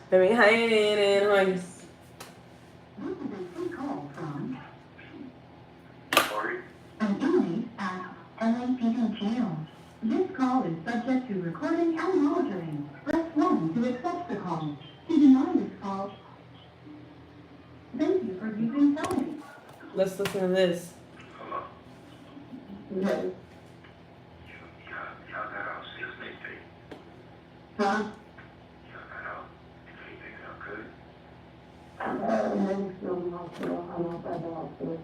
Let me hide it and Sorry. An inmate at LAPD jail. This call is subject to recording and monitoring. Press 1 to accept the call. To deny this call, thank you for using Sony. let's listen to this. Hello. No. Y'all got out 6 days. Huh? Y'all got out. Anything y'all good? I'm still in the hospital. I'm outside the hospital.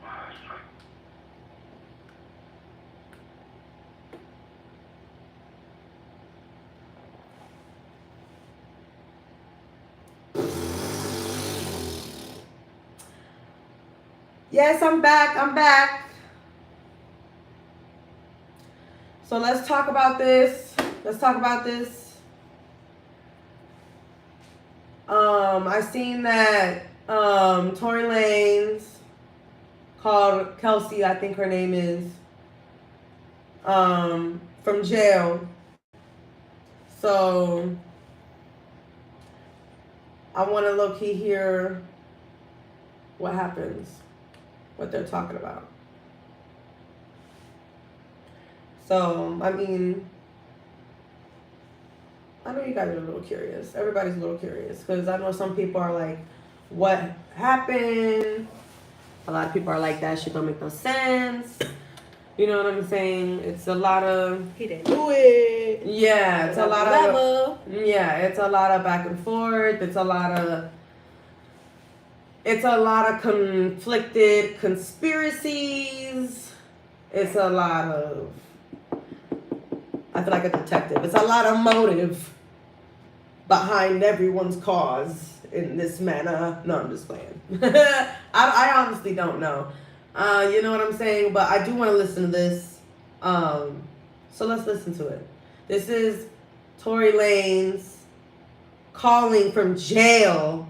Wow, that's right. Yes, I'm back. I'm back. So let's talk about this. Let's talk about this. I seen that Tory Lanez called Kelsey, I think her name is, from jail. So I want to low-key hear what happens, what they're talking about. So, I mean, I know you guys are a little curious. Everybody's a little curious because I know some people are like, what happened? A lot of people are like, that shit don't make no sense. You know what I'm saying? It's a lot of... He didn't do it. Yeah, it's a lot of... Yeah, it's a lot of back and forth. It's a lot of conflicted conspiracies. It's a lot of... I feel like a detective. It's a lot of motive behind everyone's cause in this manner. No, I'm just playing. I honestly don't know. You know what I'm saying? But I do want to listen to this. So let's listen to it. This is Tory Lanez calling from jail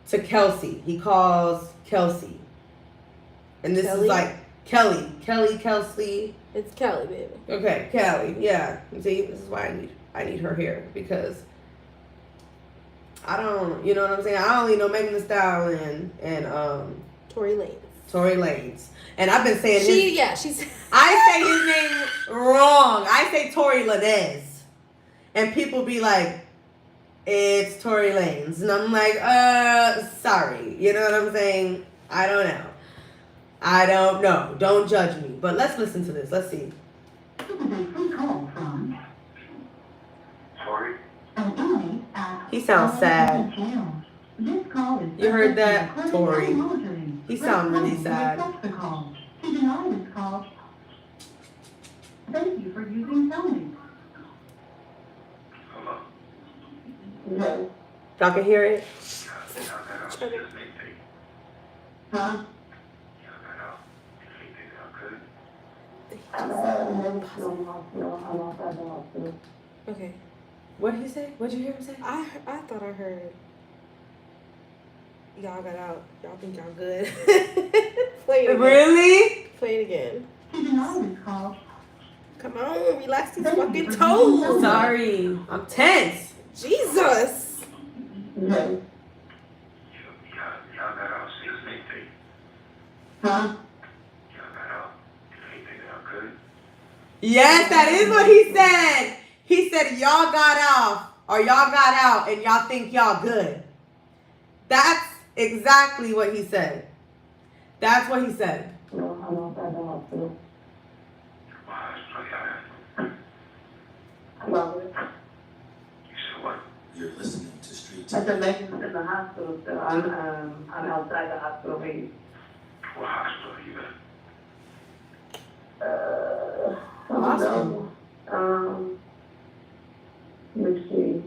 to Kelsey. He calls Kelsey. And this Kelly? is like Kelly, Kelsey. It's Kelly, baby. Okay, Kelly. Yeah. See, this is why I need her here because I don't, you know what I'm saying? I only know Megan Thee Stallion and Tory Lanez. Tory Lanez. And I've been saying she's I say his name wrong. I say Tory Lanez. And people be like, it's Tory Lanez. And I'm like, sorry. You know what I'm saying? I don't know. I don't know. Don't judge me. But let's listen to this. Let's see. Sorry. He sounds sad. You heard that, Tory? He sounds really sad. Thank you for using Sony. Hello. No. Y'all can hear it? Huh? okay. What did he say? What did you hear him say? I thought I heard y'all got out. Y'all think y'all good. Play it again. Really? Play it again. Call. Come on, relax these fucking toes. Sorry. I'm tense. Jesus. No. Y'all got out 6 days. Huh? Y'all got out. Anything y'all good? Yes, that is what he said. He said y'all got off or y'all got out and y'all think y'all good. That's exactly what he said. That's what he said. No, I'm outside the hospital. Hello. You said what? You're listening to Street I said Megan's in the hospital, so I'm outside the hospital waiting. What hospital are you at? I don't know. Let's see.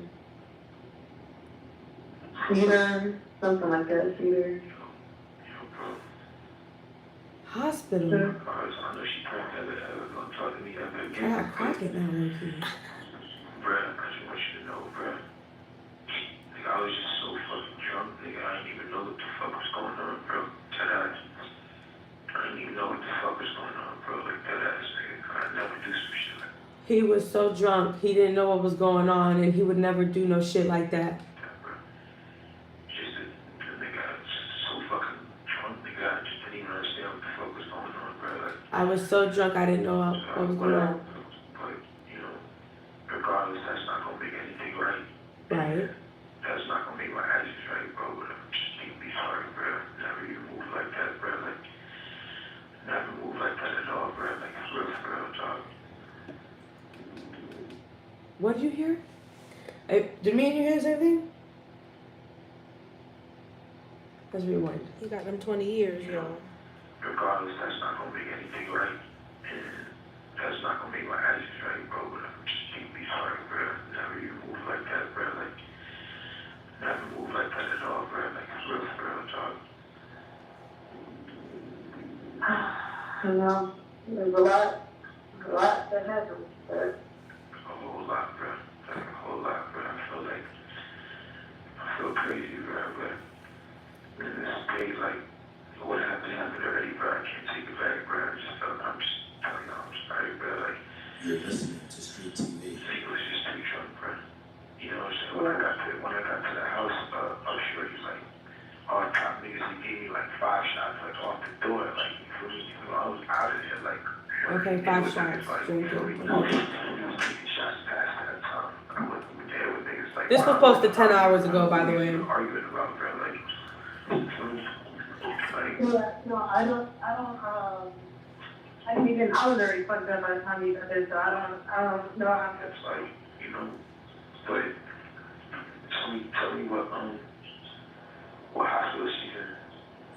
Cedar, something like that, Cedar. Hospital. I know she probably never ever gonna talk to me ever again. I got crack it now, Ricky. Bruh, I just want you to know, bruh. Like, I was just so fucking He was so drunk, he didn't know what was going on, and he would never do no shit like that. Just the nigga just so fucking drunk, nigga. I just didn't even understand what the fuck was going on, bro. Like, I was so drunk, I didn't know what was going on. but, you know, regardless, that's not gonna make anything right. Right. That's not gonna make my actions right, bro. But I'm just deeply sorry, bro. Never even move like that, bro. Like, never move like that at all, bro. Like, for real, dog. What did you hear? Hey, did me and you hear the same thing? Let's rewind. He got them 20 years, y'all. Regardless, that's not gonna make anything right. And that's not gonna make my actions right, bro. But I'm just deeply sorry, bro. Never even move like that, bro. Like, never move like that at all, bro. Like, for real, dog. You know, there's a lot that happens, but A whole lot, bro. Like, a whole lot, bro. I feel crazy, bro. But in this day, like, what happened already, bro. I can't take it back, bro. I'm just telling you, I'm sorry, bro. Like, You're listening to Street TV. he was just too drunk, bro. You know what I'm saying? When I got to the house, upstairs, he's like, all the top niggas, he gave me like 5 shots, like, off the door, like, you feel me? You know, I was out of there, like, Okay, 5 shots. you feel me? He was taking shots past that time. I wasn't there with niggas, like, This was posted 10 hours ago, by the way. arguing about, bro, like, you feel me? Like, yeah, no, I don't, I mean, I was already fucked up by the time you got this, so I don't know how to. it's like, you know, but tell me what hospital she's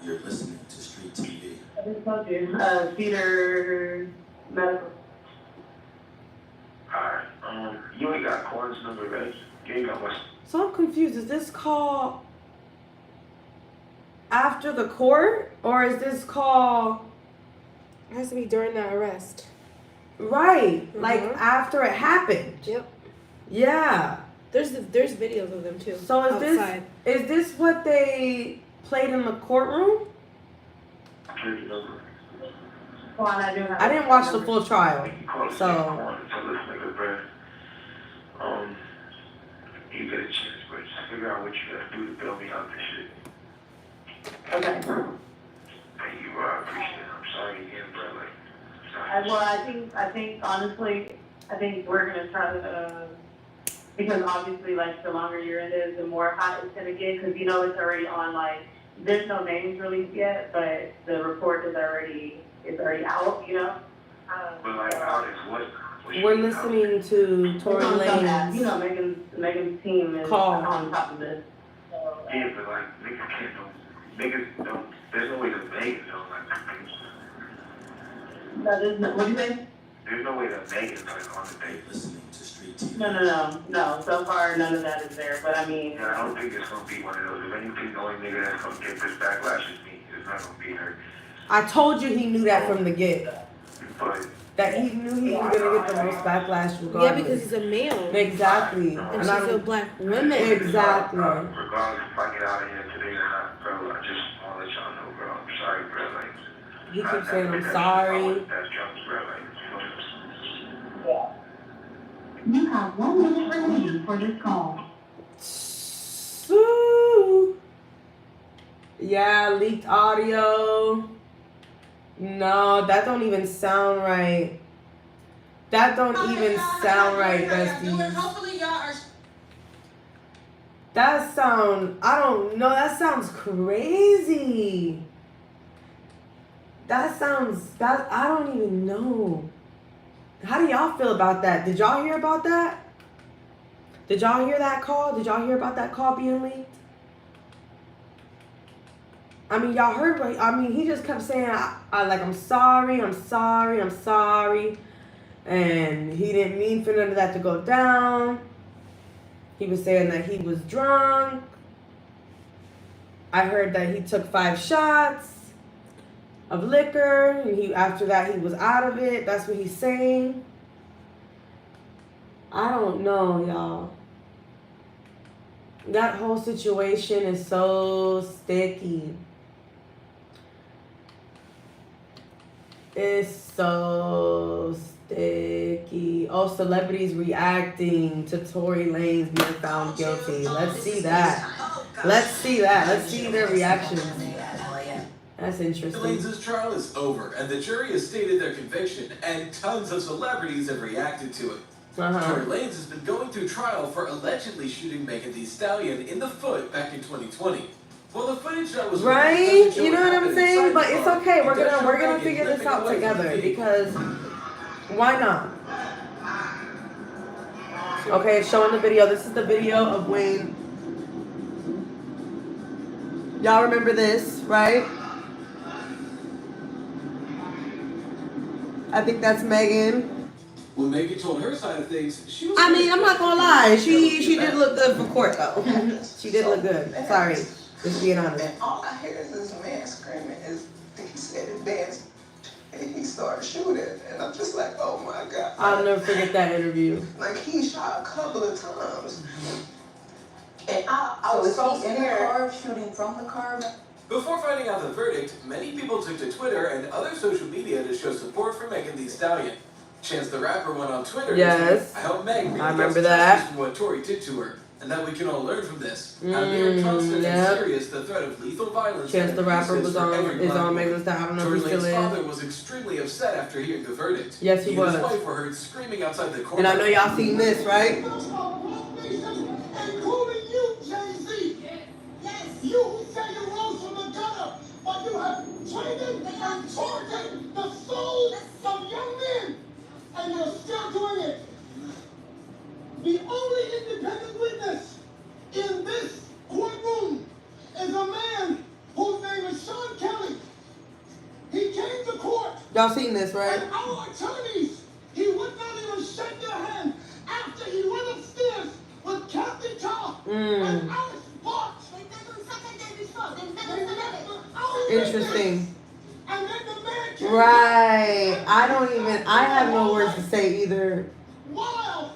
in. You're listening to Street TV. I just told you, Cedar Medical. Alright, you ain't got Corn's number, right? You ain't got what's So I'm confused. Is this call after the court, or is this call It has to be during that arrest. right? Like Mhm. after it happened? Yep. Yeah. There's videos of them too. So outside. is this what they played in the courtroom? security number? Well, I do have. I didn't watch the full trial, You call so Corn and tell this nigga, bro. You get a chance, but just figure out what you gotta do to bail me out this shit. Okay. Thank you, bro. I appreciate it. I'm sorry again, bro. Like, sorry. Well, I think honestly, I think we're gonna try to, because obviously, like, the longer you're in this, the more hot it's gonna get, because, you know, it's already on, like, there's no names released yet, but the report is already out, you know? But like, how is what? we're listening to Tory You Lane's know, Megan's team is Call. on top of this. So, Yeah, but like, niggas can't know. Niggas don't. There's no way to Megan know, like, that is, what do you think? there's no way that Megan's like on the date. You're listening to Street TV. No. So far, none of that is there, but I mean, Yeah, I don't think it's gonna be one of those. If anything, the only nigga that's gonna get this backlash is me. It's not gonna be her. I told you he knew that from the get. But That he knew he was gonna get the most backlash regardless. Yeah, because he's a male. Exactly. And And she's I a black woman. Exactly. regardless if I get out of here today or not, bro, I just wanna let y'all know, bro. I'm sorry, bro. Like, He keeps saying I'm sorry. That's drunk, bro. Like, you have 1 minute remaining for this call. Ooh. Yeah, leaked audio. No, that don't even sound right. That don't even sound right, besties. Hopefully y'all are. That sound, I don't know, that sounds crazy. That I don't even know. How do y'all feel about that? Did y'all hear about that? Did y'all hear that call? Did y'all hear about that call being leaked? I mean, y'all heard what, he just kept saying, I'm sorry. And he didn't mean for none of that to go down. He was saying that he was drunk. I heard that he took 5 shots of liquor, and after that he was out of it. That's what he's saying. I don't know, y'all. That whole situation is so sticky. It's so Sticky. Oh, celebrities reacting to Tory Lanez being found guilty. Let's see that. Let's see that. Let's see their reactions. That's interesting. Lanez's trial is over, and the jury has stated their conviction, and tons of celebrities have reacted to it. Tory Lanez has been going through trial for allegedly shooting Megan Thee Stallion in the foot back in 2020. Well, the footage that was right, you know what I'm saying? But it's okay. We're gonna figure this out together because why not? Okay, it's showing the video. This is the video of when y'all remember this, right? I think that's Megan. When Megan told her side of things, she was. I mean, I'm not gonna lie. She did look good for court though. She did look good. Sorry, just being honest. And all I hear is this man screaming. He said it danced, and he started shooting, and I'm just like, oh my God. I'll never forget that interview. Like he shot a couple of times, and I was so in the scared. car, shooting from the car. Before finding out the verdict, many people took to Twitter and other social media to show support for Megan Thee Stallion. Chance the Rapper went on Twitter. Yes. I hope Meg really I remember gets that. justice for what Tory did to her, and that we can all learn from this. How near constant and serious the threat of lethal violence. Chance the Rapper is was for on every is black on woman. Megan's Style. I don't know Tory if he still Lanez's is. father was extremely upset after hearing the verdict. Yes, he was. And his wife were heard screaming outside the court. And I know y'all seen this, right? Including you, Jay-Z. Yes. You who say you rose from the gutter, but you have traded and tortured the souls of young men, and you're still doing it. The only independent witness in this courtroom is a man whose name is Sean Kelly. He came to court. Y'all seen this, right? And our attorneys, he would not even shake their hand after he went upstairs with Kathy Top and Alice Potts. Interesting. And then the man came Right. I have no words to say either. while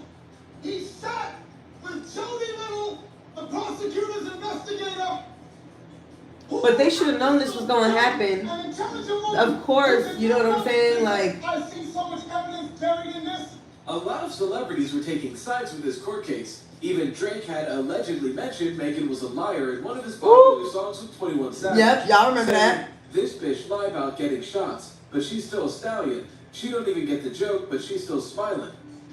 he sat with Jody Little, the prosecutor's investigator. But they should have known this was gonna happen. An intelligent woman. Of course, you know what I'm saying? Like, I see so much evidence buried in this. A lot of celebrities were taking sides with this court case. Even Drake had allegedly mentioned Megan was a liar in one of his popular songs with 21 Savage. yep, y'all remember saying, that. This bitch lie about getting shots, but she's still a stallion. She don't even get the joke, but she's still smiling.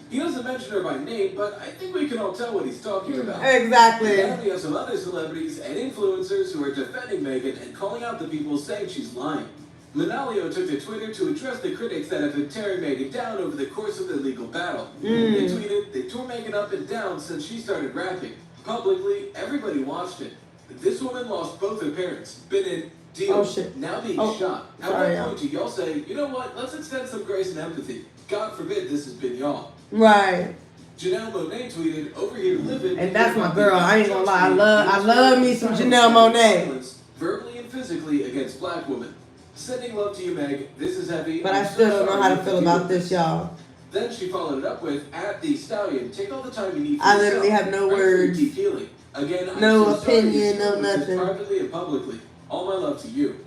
He doesn't mention her by name, but I think we can all tell what he's talking about. Exactly. And we have some other celebrities and influencers who are defending Megan and calling out the people saying she's lying. Manalio took to Twitter to address the critics that have been tearing Megan down over the course of their legal battle. They tweeted, they tore Megan up and down since she started rapping. Publicly, everybody watched it. This woman lost both her parents, been in deal, Oh, shit. now being Oh, shot. At sorry, what y'all. point do y'all say, you know what, let's extend some grace and empathy. God forbid this has been y'all. Right. Janelle Monáe tweeted, over here living. And that's my girl. I ain't gonna lie. I love me some Janelle Monáe. Verbally and physically against black women. Sending love to you, Meg. This is heavy. But I I'm still so don't know sorry how to you feel have about deal this, with y'all. Then she followed it up with, at the Stallion, take all the time you need for I yourself. literally have no Pray for words. deep healing. Again, I'm No so sorry opinion, you no struggled with this nothing. privately and publicly. All my love to you.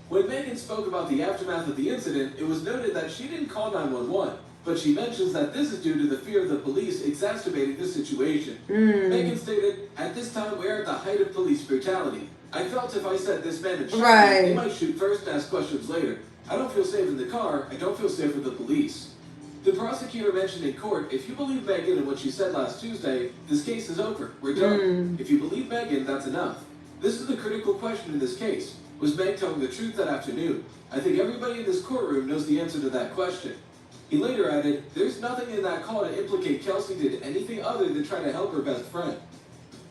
When Megan spoke about the aftermath of the incident, it was noted that she didn't call 911, but she mentions that this is due to the fear of the police exacerbating the situation. Megan stated, at this time we're at the height of police brutality. I felt if I said this man had shot me, Right. they might shoot first and ask questions later. I don't feel safe in the car, I don't feel safe with the police. The prosecutor mentioned in court, if you believe Megan and what she said last Tuesday, this case is over. We're done. If you believe Megan, that's enough. This is the critical question in this case. Was Meg telling the truth that afternoon? I think everybody in this courtroom knows the answer to that question. He later added, there's nothing in that call to implicate Kelsey did anything other than try to help her best friend.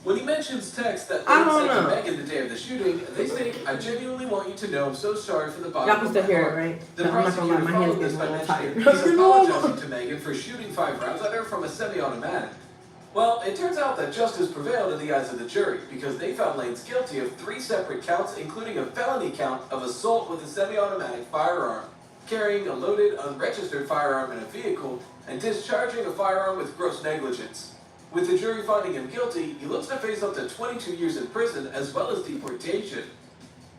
When he mentions text that I Meg don't sent to know. Megan the day of the shooting, they state, I genuinely want you to know I'm so sorry for the bottom Y'all of can my still hear it, heart." right? The No, I'm not gonna lie, prosecutor my hands followed this getting by a little mentioning tired. he's apologizing to Megan for shooting 5 rounds at her from a semi-automatic. Well, it turns out that justice prevailed in the eyes of the jury because they found Lanez guilty of 3 separate counts, including a felony count of assault with a semi-automatic firearm, carrying a loaded, unregistered firearm in a vehicle, and discharging a firearm with gross negligence. With the jury finding him guilty, he looks to face up to 22 years in prison as well as deportation.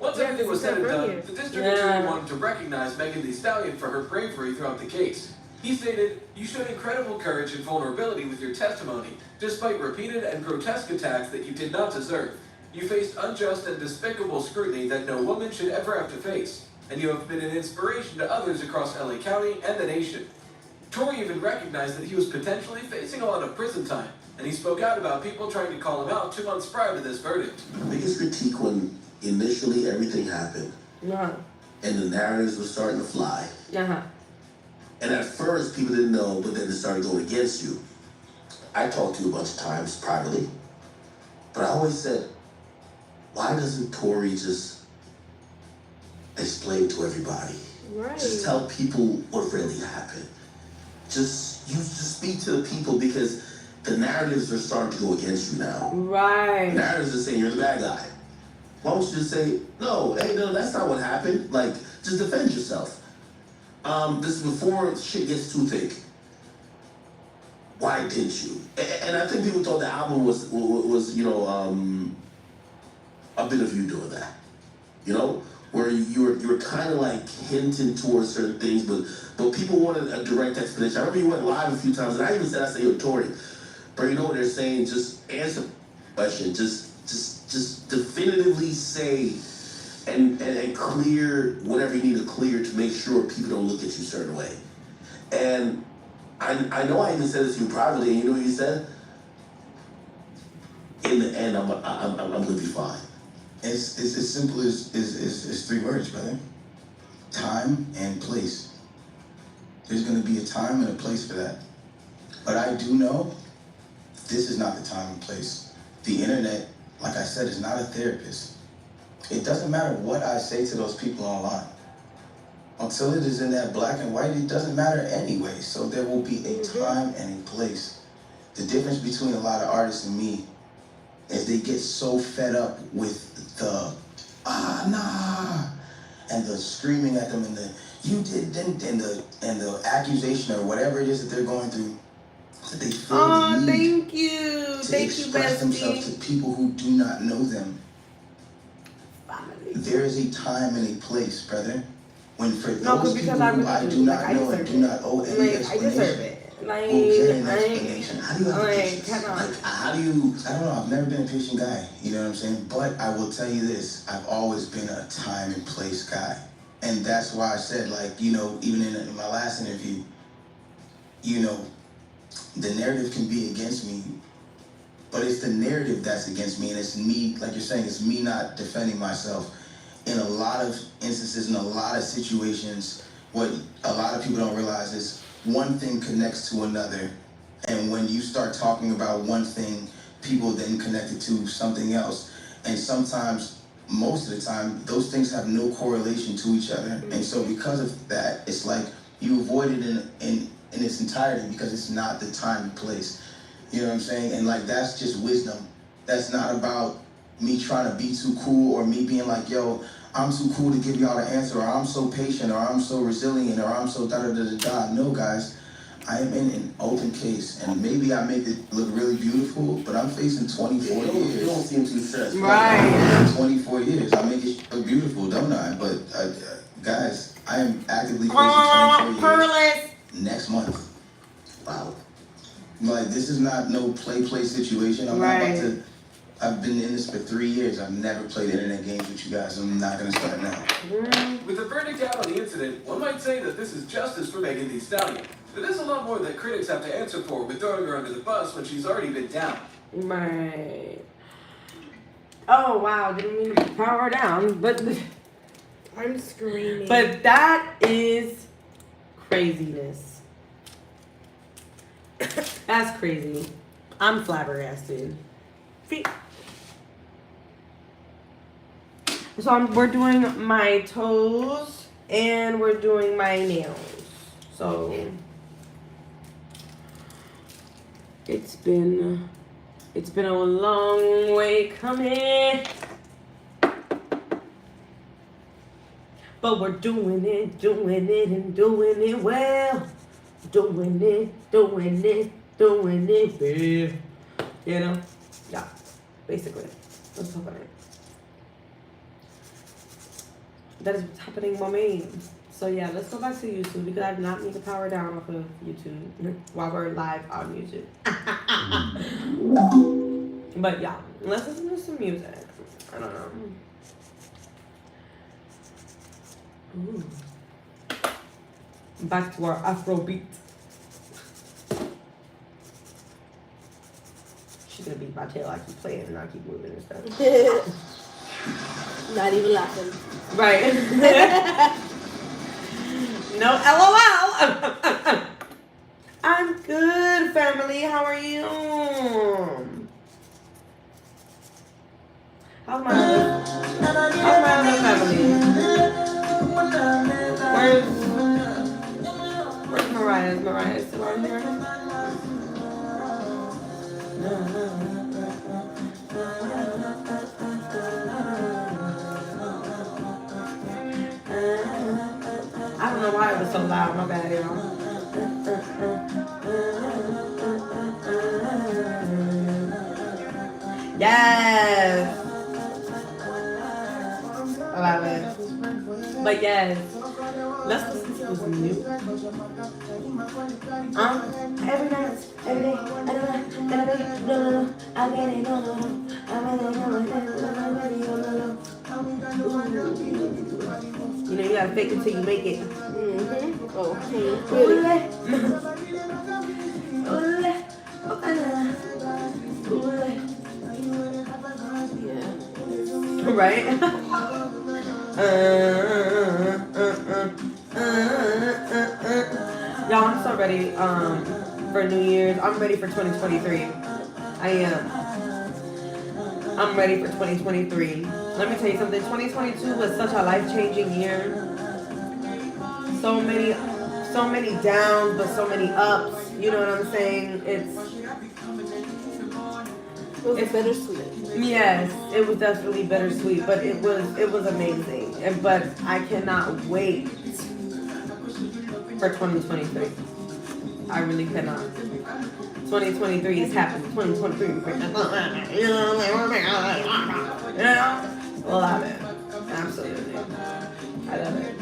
Once Yeah, everything was this is said and done, brilliant. the district Yeah. attorney wanted to recognize Megan Thee Stallion for her bravery throughout the case. He stated, "You showed incredible courage and vulnerability with your testimony, despite repeated and grotesque attacks that you did not deserve. You faced unjust and despicable scrutiny that no woman should ever have to face, and you have been an inspiration to others across LA County and the nation." Tory even recognized that he was potentially facing a lot of prison time, and he spoke out about people trying to call him out 2 months prior to this verdict. The biggest critique when initially everything happened and the narratives were starting to fly. And at first people didn't know, but then it started going against you. I talked to you a bunch of times privately, but I always said, why doesn't Tory just explain to everybody? Right. Just tell people what really happened. Just speak to the people, because the narratives are starting to go against you now. Right. The narratives are saying you're the bad guy. Why don't you just say, no, hey, no, that's not what happened. Like, just defend yourself. This is before shit gets too thick. Why didn't you? And I think people thought the album was a bit of you doing that. You know? Where you were kind of like hinting towards certain things, but people wanted a direct explanation. I remember you went live a few times, and I even said, I said, yo, Tory, but you know what they're saying? Just answer the question. Just definitively say and clear whatever you need to clear to make sure people don't look at you a certain way. And I know I even said this to you privately, and you know what you said? In the end, I'm gonna be fine. It's as simple as 3 words, brother. Time and place. There's going to be a time and a place for that. But I do know this is not the time and place. The internet, like I said, is not a therapist. It doesn't matter what I say to those people online. Until it is in that black and white, it doesn't matter anyway. So there will be a time and a place. The difference between a lot of artists and me is they get so fed up with the nah and the screaming at them and the you didn't and the accusation or whatever it is that they're going through, that they feel the need to express themselves to people who do not know them. There is a time and a place, brother, when for those people who I do not know and do not owe any explanation, I deserve it. Like, will get an explanation. How do you have like, patience? Like, how do you? I don't know. I've never been a patient guy. You know what I'm saying? But I will tell you this: I've always been a time and place guy, and that's why I said, like, you know, even in my last interview, you know, the narrative can be against me, but it's the narrative that's against me, and it's me, like you're saying, it's me not defending myself. In a lot of instances, in a lot of situations, what a lot of people don't realize is one thing connects to another, and when you start talking about one thing, people then connect it to something else, and sometimes, most of the time, those things have no correlation to each other, and so because of that, it's like you avoid it in its entirety because it's not the time and place. You know what I'm saying? And like, that's just wisdom. That's not about me trying to be too cool or me being like, yo, I'm too cool to give y'all the answer, or I'm so patient, or I'm so resilient, or I'm so da-da-da-da-da. No, guys, I am in an open case, and maybe I make it look really beautiful, but I'm facing 24 years. You don't seem too stressed. Right. 24 years. I make it look beautiful, don't I? But, guys, I am actively facing 24 years next month. Wow. Like, this is not no play situation. I'm not about to... I've been in this for 3 years. I've never played internet games with you guys. I'm not going to start now. With the verdict out on the incident, one might say that this is justice for Megan Thee Stallion. But there's a lot more that critics have to answer for with throwing her under the bus when she's already been down. Right. Oh, wow. Didn't mean to power her down, but... I'm screaming. But that is craziness. That's crazy. I'm flabbergasted. So we're doing my toes and we're doing my nails. So it's been a long way coming, but we're doing it and doing it well. Doing it well. You know? Yeah, basically. That's what's happening. That is what's happening, mommy. So yeah, let's go back to YouTube because I do not need to power down off of YouTube while we're live on YouTube. But yeah, let's listen to some music. I don't know. Ooh. Back to our Afrobeat. She's gonna beat my tail. I keep playing and I keep moving and stuff. Not even laughing. Right. No LOL. I'm good, family. How are you? How's my other family? Where's Mariah? Is Mariah still on here? I don't know why it was so loud. My bad, y'all. Yes. I love it. But yes, let's listen to this new. Every night, every day, I don't know, no, I get it, no, you know, you gotta fake it till you make it. Mm-hmm. Okay. Yeah. Right? Y'all, I'm so ready for New Year's. I'm ready for 2023. I am. I'm ready for 2023. Let me tell you something. 2022 was such a life-changing year. So many downs, but so many ups. You know what I'm saying? It was bittersweet. Yes, it was definitely bittersweet, but it was amazing. But I cannot wait for 2023. I really cannot. 2023 is happening. 2023. You know, love it. Absolutely. I love it.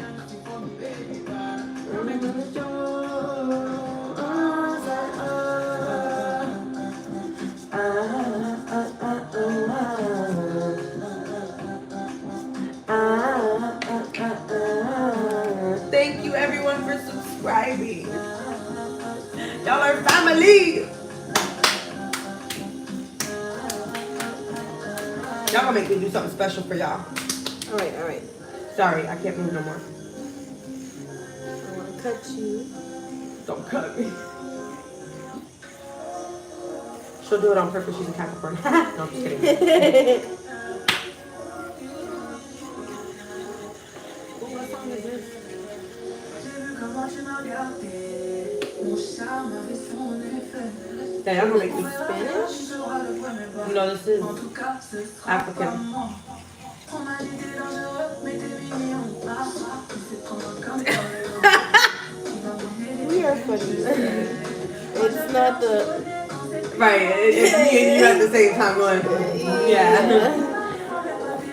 Thank you everyone for subscribing. Y'all are family. Y'all gonna make me do something special for y'all. All right. Sorry, I can't move no more. I want to cut you. Don't cut me. She'll do it on purpose. She's a Capricorn. No, I'm just kidding. What song is this? Damn, I'm gonna make me Spanish? No, this is African. We are funny. It's not the... Right, it's me and you at the same time going, yeah.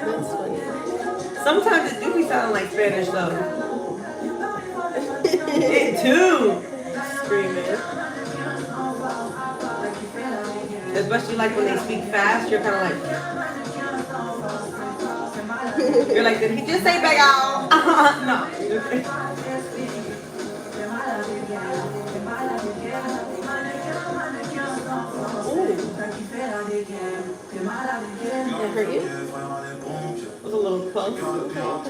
That's funny. Sometimes it do be sounding like Spanish though. It too. Screaming. Especially like when they speak fast, you're kind of like, you're like, did he just say bag out? No. That hurt you? It was a little close. A little close.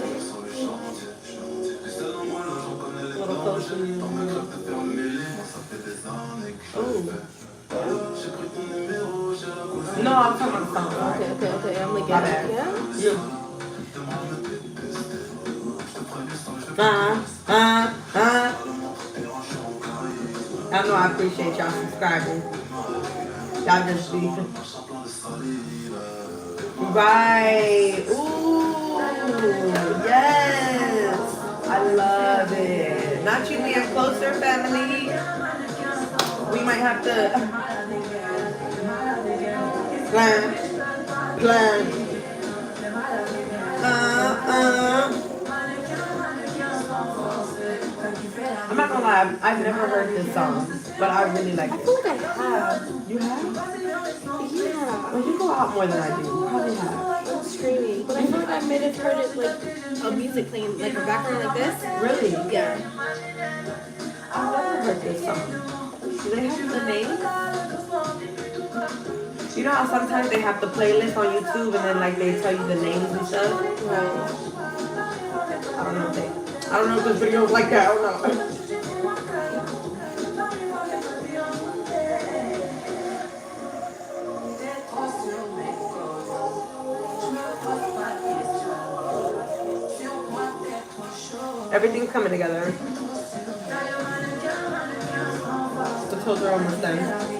Oh. No, I'm talking about the song. Okay. I'm like, My bad. yeah? I know I appreciate y'all subscribing. Y'all just be right. Ooh, yes. I love it. Not you being closer, family. We might have to plan. I've never heard this song, but I really like I it. feel like I have. You have? Yeah. Well, you go out more than I do. You probably have. I'm screaming. But I feel like I might have heard it like a music playing, like a background like this. Really? Yeah. I've never heard this song. Do they have the name? You know how sometimes they have the playlist on YouTube and then like they tell you the names and stuff? Right. I don't know if there's videos like that or not. Everything's coming together. The toes are almost done.